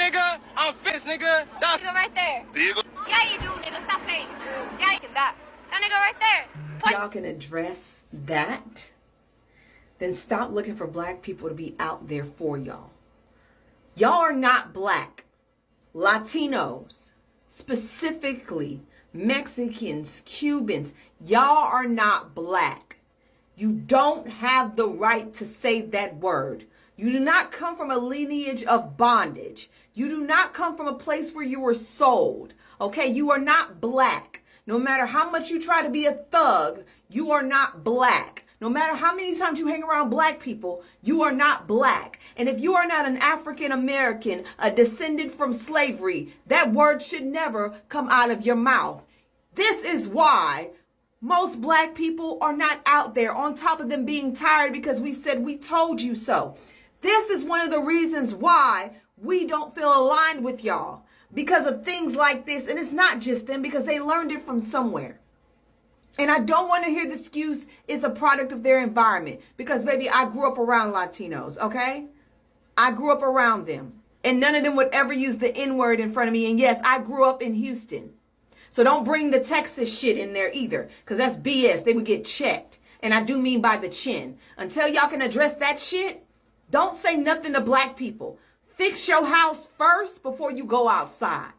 nigga. I'm finished, nigga. That nigga right there. nigga. Yeah, you do, nigga. Stop playing. Yeah, you can that. That nigga right there. Y'all can address that, then stop looking for black people to be out there for y'all. Y'all are not black. Latinos, specifically Mexicans, Cubans, y'all are not black. You don't have the right to say that word. You do not come from a lineage of bondage. You do not come from a place where you were sold. Okay, you are not black. No matter how much you try to be a thug, you are not black. No matter how many times you hang around black people, you are not black. And if you are not an African American, a descendant from slavery, that word should never come out of your mouth. This is why most black people are not out there, on top of them being tired because we said we told you so. This is one of the reasons why we don't feel aligned with y'all, because of things like this. And it's not just them, because they learned it from somewhere. And I don't want to hear the excuse is a product of their environment, because baby, I grew up around Latinos, okay? I grew up around them, and none of them would ever use the N-word in front of me. And yes, I grew up in Houston. So don't bring the Texas shit in there either, because that's BS. They would get checked. And I do mean by the chin. Until y'all can address that shit, don't say nothing to black people. Fix your house first before you go outside.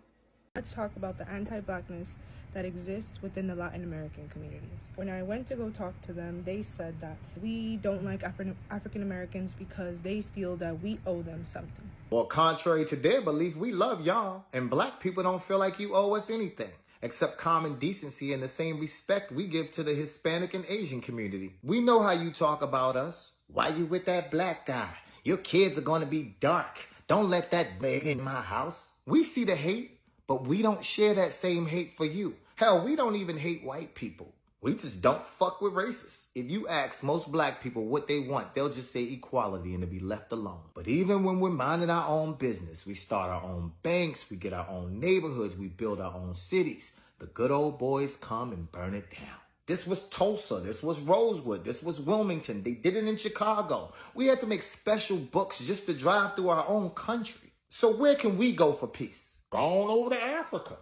Let's talk about the anti-blackness that exists within the Latin American communities. When I went to go talk to them, they said that we don't like African Americans because they feel that we owe them something. Well, contrary to their belief, we love y'all, and black people don't feel like you owe us anything, except common decency and the same respect we give to the Hispanic and Asian community. We know how you talk about us. Why you with that black guy? Your kids are gonna be dark. Don't let that beg in my house. We see the hate, but we don't share that same hate for you. Hell, we don't even hate white people. We just don't fuck with racists. If you ask most black people what they want, they'll just say equality and to be left alone. But even when we're minding our own business, we start our own banks, we get our own neighborhoods, we build our own cities, the good old boys come and burn it down. This was Tulsa, this was Rosewood, this was Wilmington. They did it in Chicago. We had to make special books just to drive through our own country. So where can we go for peace? Gone over to Africa.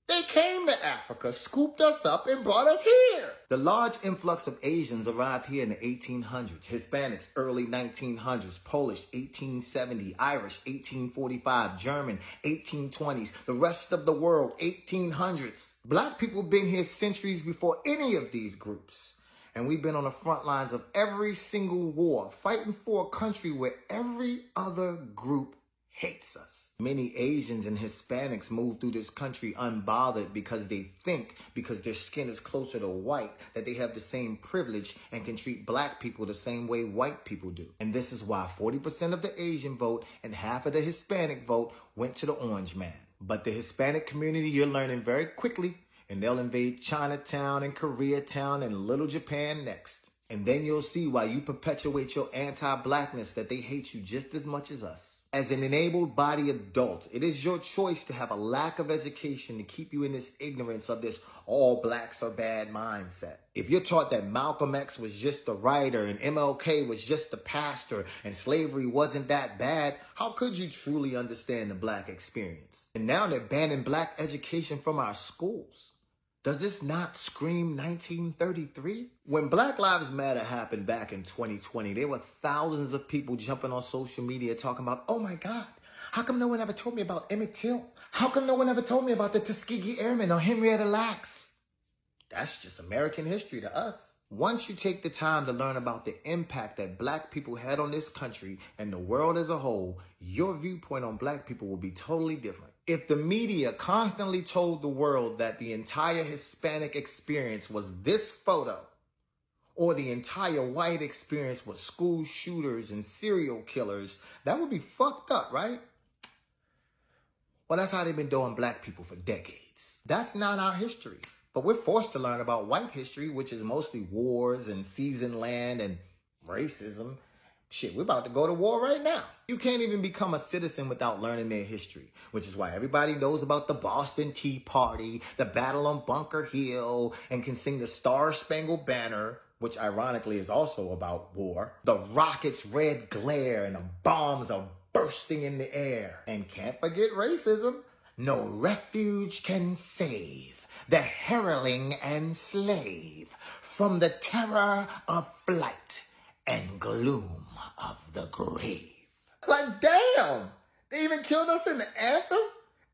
They came to Africa, scooped us up, and brought us here. The large influx of Asians arrived here in the 1800s, Hispanics early 1900s, Polish 1870, Irish 1845, German 1820s, the rest of the world 1800s. Black people been here centuries before any of these groups. And we've been on the front lines of every single war, fighting for a country where every other group hates us. Many Asians and Hispanics move through this country unbothered because they think, because their skin is closer to white, that they have the same privilege and can treat black people the same way white people do. And this is why 40% of the Asian vote and half of the Hispanic vote went to the orange man. But the Hispanic community, you're learning very quickly, and they'll invade Chinatown and Koreatown and Little Japan next. And then you'll see why you perpetuate your anti-blackness, that they hate you just as much as us. As an enabled body adult, it is your choice to have a lack of education to keep you in this ignorance of this all blacks are bad mindset. If you're taught that Malcolm X was just a writer and MLK was just a pastor and slavery wasn't that bad, how could you truly understand the black experience? And now they're banning black education from our schools. Does this not scream 1933? When Black Lives Matter happened back in 2020, there were thousands of people jumping on social media talking about, oh my God, how come no one ever told me about Emmett Till? How come no one ever told me about the Tuskegee Airmen or Henrietta Lacks? That's just American history to us. Once you take the time to learn about the impact that black people had on this country and the world as a whole, your viewpoint on black people will be totally different. If the media constantly told the world that the entire Hispanic experience was this photo, or the entire white experience was school shooters and serial killers, that would be fucked up, right? Well, that's how they've been doing black people for decades. That's not our history. But we're forced to learn about white history, which is mostly wars and seasoned land and racism. Shit, we're about to go to war right now. You can't even become a citizen without learning their history, which is why everybody knows about the Boston Tea Party, the Battle on Bunker Hill, and can sing the Star-Spangled Banner, which ironically is also about war. The rockets' red glare and the bombs are bursting in the air. And can't forget racism. No refuge can save the hireling and slave from the terror of flight and gloom of the grave. Like, damn, they even killed us in the anthem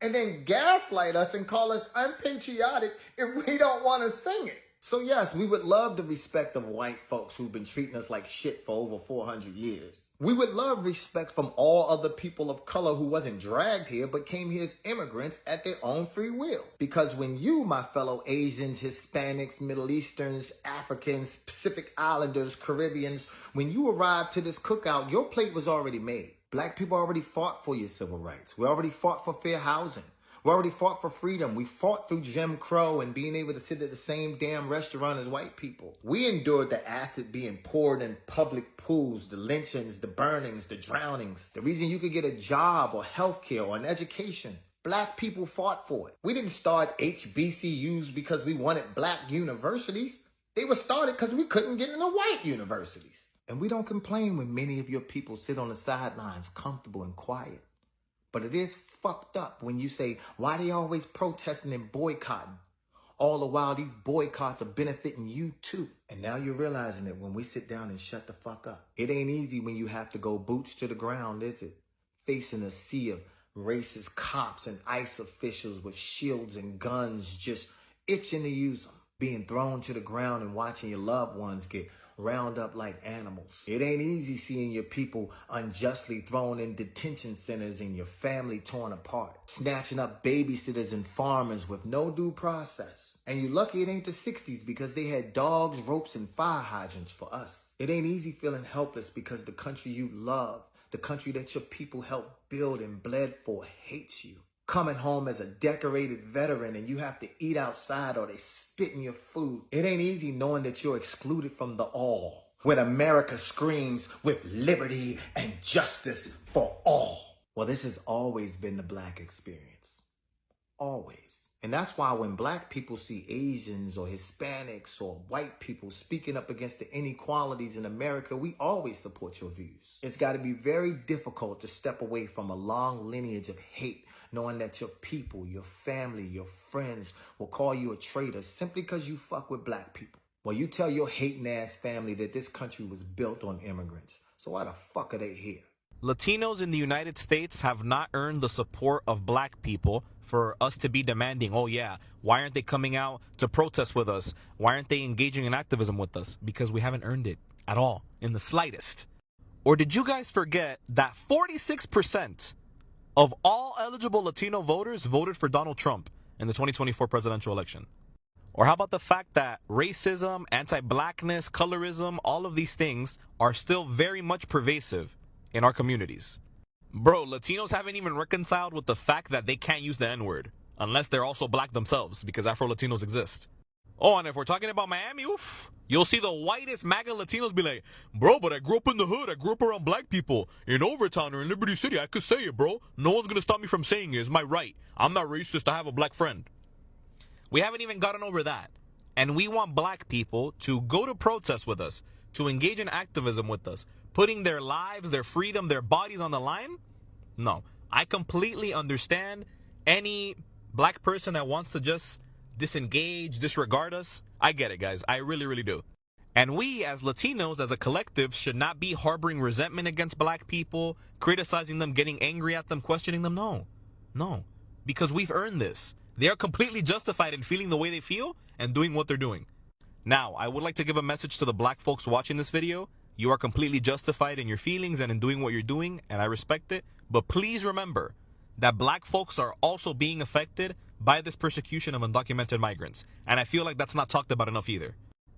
and then gaslight us and call us unpatriotic if we don't want to sing it. So yes, we would love the respect of white folks who've been treating us like shit for over 400 years. We would love respect from all other people of color who wasn't dragged here but came here as immigrants at their own free will. Because when you, my fellow Asians, Hispanics, Middle Easterns, Africans, Pacific Islanders, Caribbeans, when you arrived to this cookout, your plate was already made. Black people already fought for your civil rights. We already fought for fair housing. We already fought for freedom. We fought through Jim Crow and being able to sit at the same damn restaurant as white people. We endured the acid being poured in public pools, the lynchings, the burnings, the drownings. The reason you could get a job or health care or an education. Black people fought for it. We didn't start HBCUs because we wanted black universities. They were started because we couldn't get into white universities. And we don't complain when many of your people sit on the sidelines comfortable and quiet. But it is fucked up when you say, why they always protesting and boycotting? All the while, these boycotts are benefiting you too. And now you're realizing it when we sit down and shut the fuck up. It ain't easy when you have to go boots to the ground, is it? Facing a sea of racist cops and ICE officials with shields and guns just itching to use them. Being thrown to the ground and watching your loved ones get round up like animals. It ain't easy seeing your people unjustly thrown in detention centers and your family torn apart. Snatching up babysitters and farmers with no due process. And you're lucky it ain't the 60s because they had dogs, ropes, and fire hydrants for us. It ain't easy feeling helpless because the country you love, the country that your people helped build and bled for, hates you. Coming home as a decorated veteran and you have to eat outside or they spit in your food. It ain't easy knowing that you're excluded from the all. When America screams with liberty and justice for all. Well, this has always been the black experience. Always. And that's why when black people see Asians or Hispanics or white people speaking up against the inequalities in America, we always support your views. It's got to be very difficult to step away from a long lineage of hate, knowing that your people, your family, your friends will call you a traitor simply because you fuck with black people. Well, you tell your hating ass family that this country was built on immigrants. So why the fuck are they here? Latinos in the United States have not earned the support of black people for us to be demanding, oh yeah, why aren't they coming out to protest with us? Why aren't they engaging in activism with us? Because we haven't earned it at all, in the slightest. Or did you guys forget that 46% of all eligible Latino voters voted for Donald Trump in the 2024 presidential election? Or how about the fact that racism, anti-blackness, colorism, all of these things are still very much pervasive in our communities? Bro, Latinos haven't even reconciled with the fact that they can't use the N-word unless they're also black themselves, because Afro-Latinos exist. Oh, and if we're talking about Miami, oof, you'll see the whitest MAGA Latinos be like, bro, but I grew up in the hood. I grew up around black people. In Overtown or in Liberty City, I could say it, bro. No one's going to stop me from saying it. It's my right. I'm not racist. I have a black friend. We haven't even gotten over that. And we want black people to go to protest with us, to engage in activism with us, putting their lives, their freedom, their bodies on the line? No. I completely understand any black person that wants to just disengage, disregard us. I get it, guys. I really, really do. And we, as Latinos, as a collective, should not be harboring resentment against black people, criticizing them, getting angry at them, questioning them. No. No. Because we've earned this. They are completely justified in feeling the way they feel and doing what they're doing. Now, I would like to give a message to the black folks watching this video. You are completely justified in your feelings and in doing what you're doing, and I respect it. But please remember that black folks are also being affected by this persecution of undocumented migrants. And I feel like that's not talked about enough either.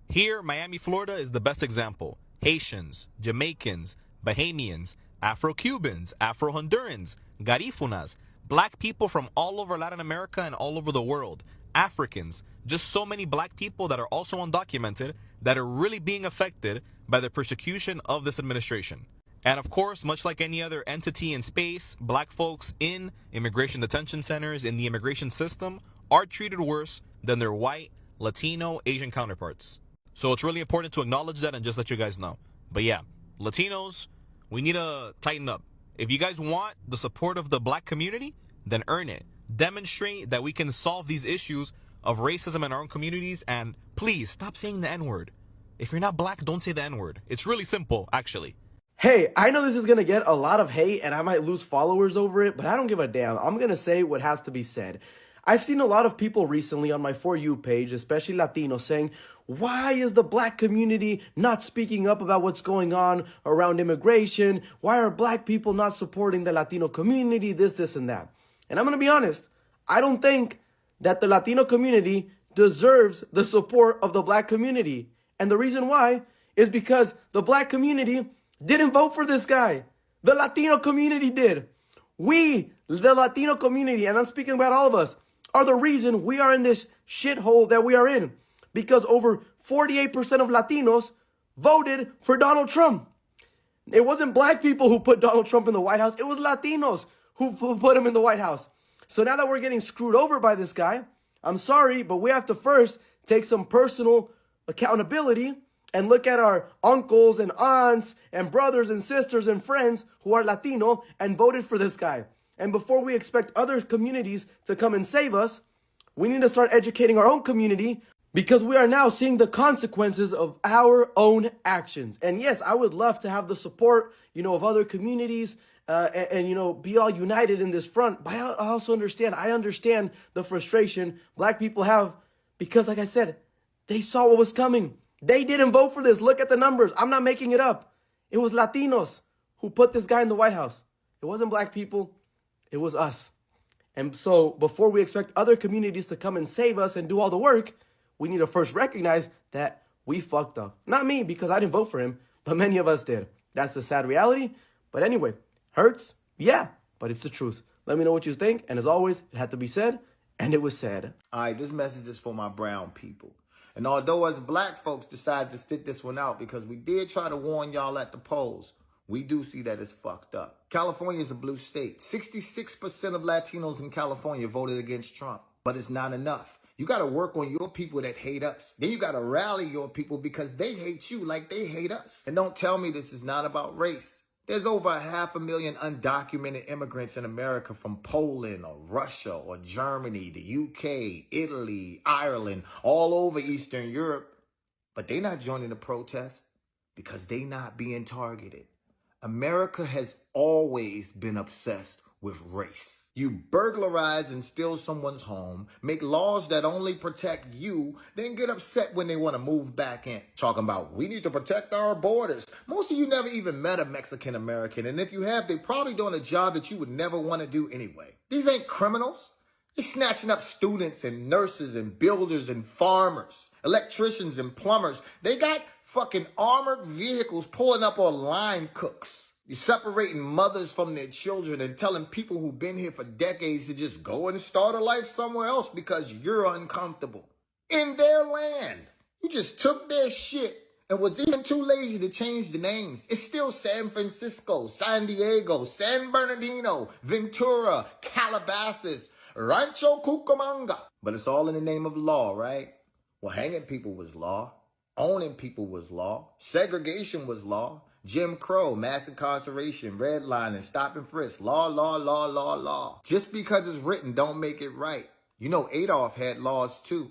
Here, Miami, Florida is the best example. Haitians, Jamaicans, Bahamians, Afro-Cubans, Afro-Hondurans, Garifunas, black people from all over Latin America and all over the world, Africans, just so many black people that are also undocumented that are really being affected by the persecution of this administration. And of course, much like any other entity in space, black folks in immigration detention centers, in the immigration system, are treated worse than their white, Latino, Asian counterparts. So it's really important to acknowledge that and just let you guys know. But yeah, Latinos, we need to tighten up. If you guys want the support of the black community, then earn it. Demonstrate that we can solve these issues of racism in our own communities, and please stop saying the N-word. If you're not black, don't say the N-word. It's really simple, actually. Hey, I know this is going to get a lot of hate and I might lose followers over it, but I don't give a damn. I'm going to say what has to be said. I've seen a lot of people recently on my For You page, especially Latinos, saying, why is the black community not speaking up about what's going on around immigration? Why are black people not supporting the Latino community? This, and that. And I'm going to be honest. I don't think that the Latino community deserves the support of the black community. And the reason why is because the black community didn't vote for this guy. The Latino community did. We, the Latino community, and I'm speaking about all of us, are the reason we are in this shithole that we are in. Because over 48% of Latinos voted for Donald Trump. It wasn't black people who put Donald Trump in the White House. It was Latinos who put him in the White House. So now that we're getting screwed over by this guy, I'm sorry, but we have to first take some personal accountability and look at our uncles and aunts and brothers and sisters and friends who are Latino and voted for this guy. And before we expect other communities to come and save us, we need to start educating our own community, because we are now seeing the consequences of our own actions. And yes, I would love to have the support, of other communities and be all united in this front. But I also understand, the frustration black people have because, like I said, they saw what was coming. They didn't vote for this. Look at the numbers. I'm not making it up. It was Latinos who put this guy in the White House. It wasn't black people. It was us. And so before we expect other communities to come and save us and do all the work, we need to first recognize that we fucked up. Not me, because I didn't vote for him, but many of us did. That's the sad reality. But anyway, hurts? Yeah, but it's the truth. Let me know what you think. And as always, it had to be said, and it was said. All right, this message is for my brown people. And although us black folks decided to sit this one out because we did try to warn y'all at the polls, we do see that it's fucked up. California is a blue state. 66% of Latinos in California voted against Trump, but it's not enough. You got to work on your people that hate us. Then you got to rally your people because they hate you like they hate us. And don't tell me this is not about race. There's over 500,000 undocumented immigrants in America from Poland or Russia or Germany, the UK, Italy, Ireland, all over Eastern Europe. But they not joining the protest because they not being targeted. America has always been obsessed with race. You burglarize and steal someone's home, make laws that only protect you, then get upset when they want to move back in. Talking about, we need to protect our borders. Most of you never even met a Mexican American, and if you have, they're probably doing a job that you would never want to do anyway. These ain't criminals. They're snatching up students and nurses and builders and farmers, electricians and plumbers. They got fucking armored vehicles pulling up on line cooks. You're separating mothers from their children and telling people who've been here for decades to just go and start a life somewhere else because you're uncomfortable. In their land. You just took their shit and was even too lazy to change the names. It's still San Francisco, San Diego, San Bernardino, Ventura, Calabasas, Rancho Cucamonga. But it's all in the name of law, right? Well, hanging people was law. Owning people was law. Segregation was law. Jim Crow, mass incarceration, redlining, stop and frisk, law. Just because it's written don't make it right. You know Adolf had laws too.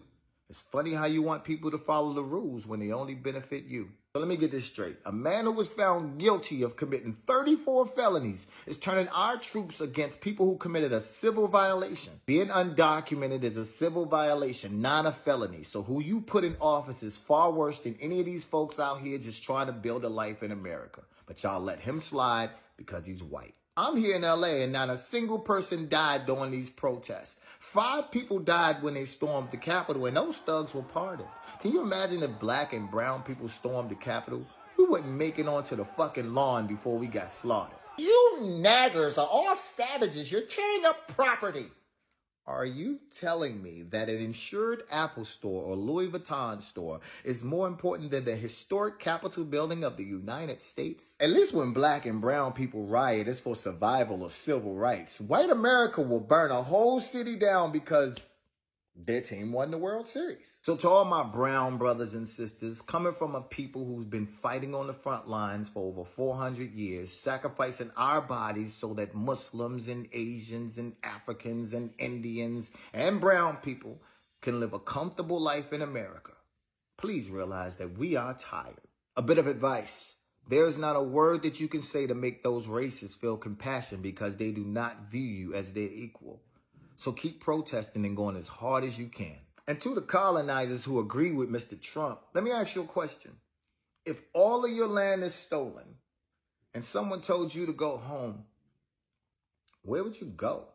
It's funny how you want people to follow the rules when they only benefit you. So let me get this straight. A man who was found guilty of committing 34 felonies is turning our troops against people who committed a civil violation. Being undocumented is a civil violation, not a felony. So who you put in office is far worse than any of these folks out here just trying to build a life in America. But y'all let him slide because he's white. I'm here in LA and not a single person died during these protests. 5 people died when they stormed the Capitol and those thugs were pardoned. Can you imagine if black and brown people stormed the Capitol? We wouldn't make it onto the fucking lawn before we got slaughtered. You naggers are all savages. You're tearing up property. Are you telling me that an insured Apple store or Louis Vuitton store is more important than the historic Capitol building of the United States? At least when black and brown people riot, it's for survival of civil rights. White America will burn a whole city down because Their team won the World Series. So to all my brown brothers and sisters, coming from a people who's been fighting on the front lines for over 400 years, sacrificing our bodies so that Muslims and Asians and Africans and Indians and brown people can live a comfortable life in America, please realize that we are tired. A bit of advice. There is not a word that you can say to make those racists feel compassion because they do not view you as their equal. So keep protesting and going as hard as you can. And to the colonizers who agree with Mr. Trump, let me ask you a question. If all of your land is stolen and someone told you to go home, where would you go?